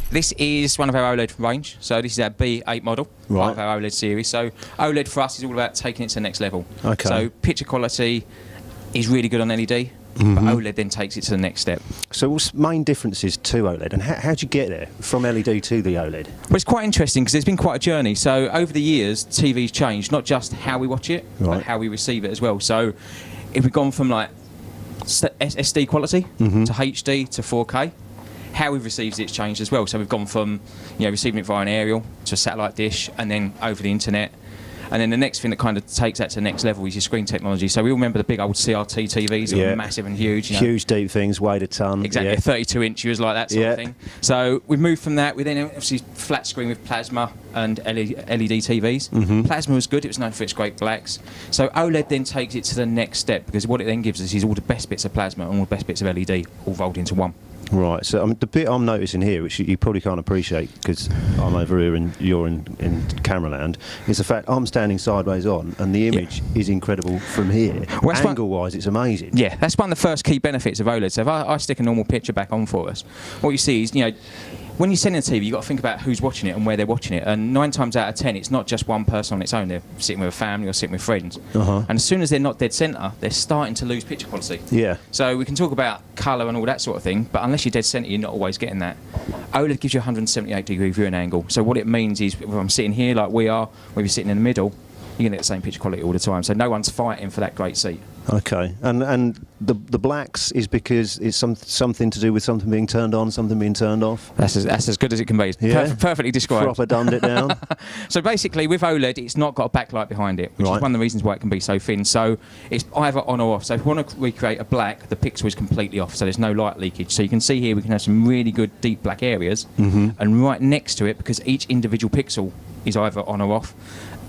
This is one of our OLED range. So this is our B8 model, part of our OLED series. So OLED for us is all about taking it to the next level. Okay. So picture quality is really good on LED, but OLED then takes it to the next step. So what's main differences to OLED, and how do you get there from LED to the OLED? Well, it's quite interesting because it's been quite a journey. So over the years, TV's changed, not just how we watch it, but how we receive it as well. So if we've gone from like SD quality to HD to 4K, how we've received it's changed as well. So we've gone from receiving it via an aerial to a satellite dish and then over the internet. And then the next thing that kind of takes that to the next level is your screen technology. So we all remember the big old CRT TVs that were massive and huge. Huge, deep things, weighed a ton. Exactly, 32-inch, was like that sort of thing. So we've moved from that. We then obviously flat screen with plasma and LED TVs. Plasma was good. It was known for its great blacks. So OLED then takes it to the next step because what it then gives us is all the best bits of plasma and all the best bits of LED all rolled into one. Right, so the bit I'm noticing here, which you probably can't appreciate because I'm over here and you're in camera land, is the fact I'm standing sideways on and the image is incredible from here. Well, angle-wise, it's amazing. Yeah, that's one of the first key benefits of OLED. So if I stick a normal picture back on for us, what you see is, when you're sending a TV, you've got to think about who's watching it and where they're watching it. And 9 times out of 10, it's not just one person on its own. They're sitting with a family or sitting with friends. And as soon as they're not dead centre, they're starting to lose picture quality. Yeah. So we can talk about colour and all that sort of thing, but unless you're dead centre, you're not always getting that. OLED gives you a 178-degree viewing angle. So what it means is, if I'm sitting here like we are, where you're sitting in the middle, you're going to get the same picture quality all the time. So no one's fighting for that great seat. Okay, and the blacks is because it's something to do with something being turned on, something being turned off? That's as good as it can be. Yeah. Perfectly described. Proper dumbed it down. So basically with OLED, it's not got a backlight behind it, which is one of the reasons why it can be so thin. So it's either on or off. So if we want to recreate a black, the pixel is completely off, so there's no light leakage. So you can see here we can have some really good deep black areas, and right next to it, because each individual pixel is either on or off,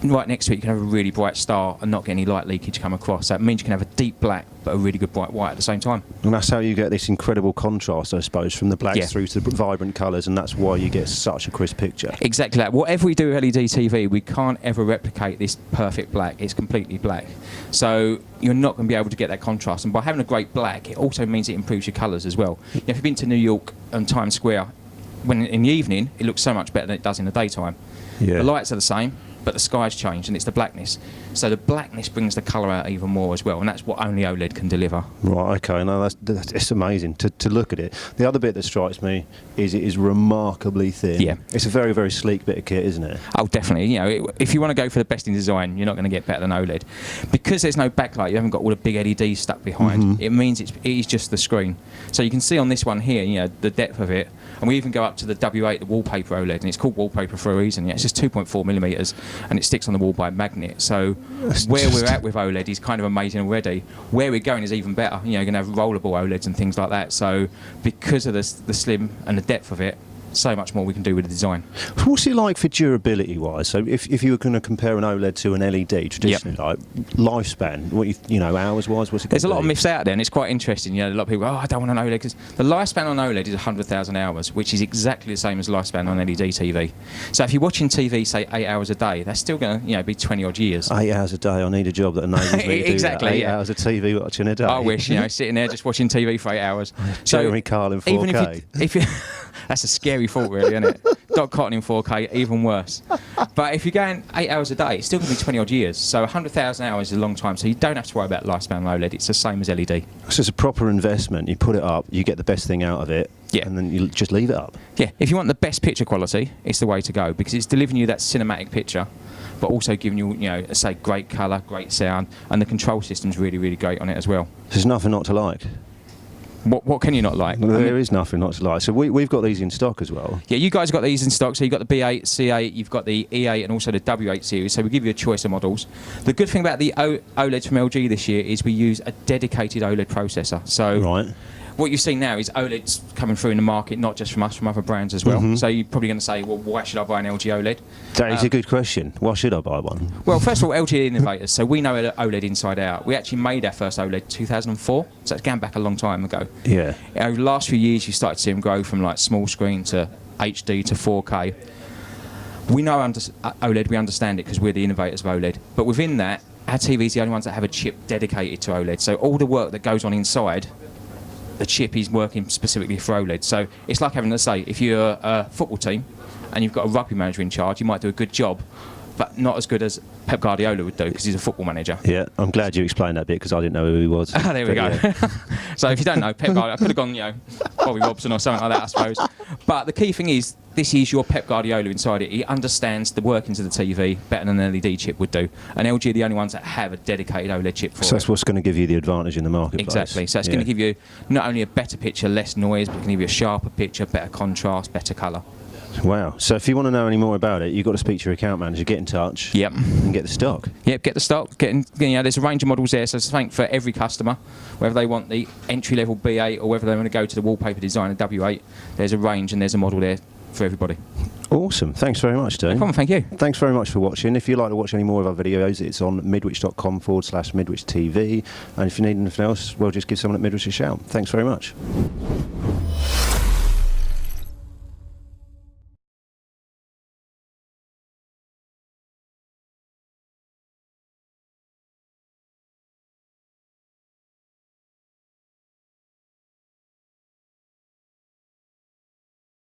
right next to it you can have a really bright star and not get any light leakage come across. So that means you can have a deep black but a really good bright white at the same time. And that's how you get this incredible contrast, I suppose, from the blacks through to the vibrant colours, and that's why you get such a crisp picture. Exactly that. Whatever we do with LED TV, we can't ever replicate this perfect black. It's completely black. So you're not going to be able to get that contrast. And by having a great black, it also means it improves your colours as well. If you've been to New York and Times Square, when in the evening, it looks so much better than it does in the daytime. The lights are the same, but the sky's changed and it's the blackness. So the blackness brings the colour out even more as well, and that's what only OLED can deliver. Right, okay, no, it's amazing to look at it. The other bit that strikes me is it is remarkably thin. Yeah. It's a very, very sleek bit of kit, isn't it? Oh, definitely. If you want to go for the best in design, you're not going to get better than OLED. Because there's no backlight, you haven't got all the big LEDs stuck behind, it means it is just the screen. So you can see on this one here, the depth of it, and we even go up to the W8, the wallpaper OLED, and it's called wallpaper for a reason. It's just 2.4mm, and it sticks on the wall by a magnet. So where we're at with OLED is kind of amazing already. Where we're going is even better. You're going to have rollable OLEDs and things like that. So because of the slim and the depth of it, so much more we can do with the design. What's it like for durability wise? So if you were going to compare an OLED to an LED traditionally, like lifespan, hours wise, what's it? There's a lot of myths out there, and it's quite interesting. A lot of people go, I don't want an OLED, because the lifespan on OLED is 100,000 hours, which is exactly the same as lifespan on LED TV. So if you're watching TV, say 8 hours a day, that's still going to be 20 odd years. 8 hours a day. I need a job that enables me to exactly, do that. 8 hours of TV watching a day. I wish, sitting there just watching TV for 8 hours. Jeremy Kyle in 4K. Even if you that's a scary thought, really, isn't it? Doc Cotton in 4K, even worse. But if you're going 8 hours a day, it's still going to be 20 odd years. So 100,000 hours is a long time. So you don't have to worry about lifespan OLED. It's the same as LED. So it's a proper investment. You put it up, you get the best thing out of it, and then you just leave it up. Yeah, if you want the best picture quality, it's the way to go, because it's delivering you that cinematic picture, but also giving you, say, great colour, great sound, and the control system's really, really great on it as well. There's nothing not to like. What can you not like? Well, there is nothing not to like. So we've got these in stock as well. Yeah, you guys got these in stock. So you've got the B8, C8, you've got the E8 and also the W8 series. So we give you a choice of models. The good thing about the OLEDs from LG this year is we use a dedicated OLED processor. So what you've seen now is OLEDs coming through in the market, not just from us, from other brands as well. So you're probably going to say, well, why should I buy an LG OLED? That is a good question. Why should I buy one? Well, first of all, LG are innovators, so we know OLED inside out. We actually made our first OLED in 2004, so it's going back a long time ago. Yeah. Over the last few years, you started to see them grow from like small screen to HD to 4K. We know OLED, we understand it because we're the innovators of OLED. But within that, our TV's the only ones that have a chip dedicated to OLED. So all the work that goes on inside the chip is working specifically for OLED. So it's like having, let's say, if you're a football team and you've got a rugby manager in charge, you might do a good job, but not as good as Pep Guardiola would do because he's a football manager. Yeah, I'm glad you explained that bit because I didn't know who he was. There we go. Yeah. So if you don't know, Pep Guardiola, I could have gone, Bobby Robson or something like that, I suppose. But the key thing is, this is your Pep Guardiola inside it. He understands the workings of the TV better than an LED chip would do. And LG are the only ones that have a dedicated OLED chip for it. So that's what's going to give you the advantage in the marketplace. Exactly. So it's going to give you not only a better picture, less noise, but it can give you a sharper picture, better contrast, better colour. Wow. So if you want to know any more about it, you've got to speak to your account manager, get in touch, and get the stock. Yep, get the stock. There's a range of models there, so it's something for every customer, whether they want the entry-level B8 or whether they want to go to the wallpaper designer W8. There's a range and there's a model there for everybody. Awesome. Thanks very much, Dean. No problem, thank you. Thanks very much for watching. If you'd like to watch any more of our videos, it's on midwich.com/midwich TV. And if you need anything else, well, just give someone at Midwich a shout. Thanks very much.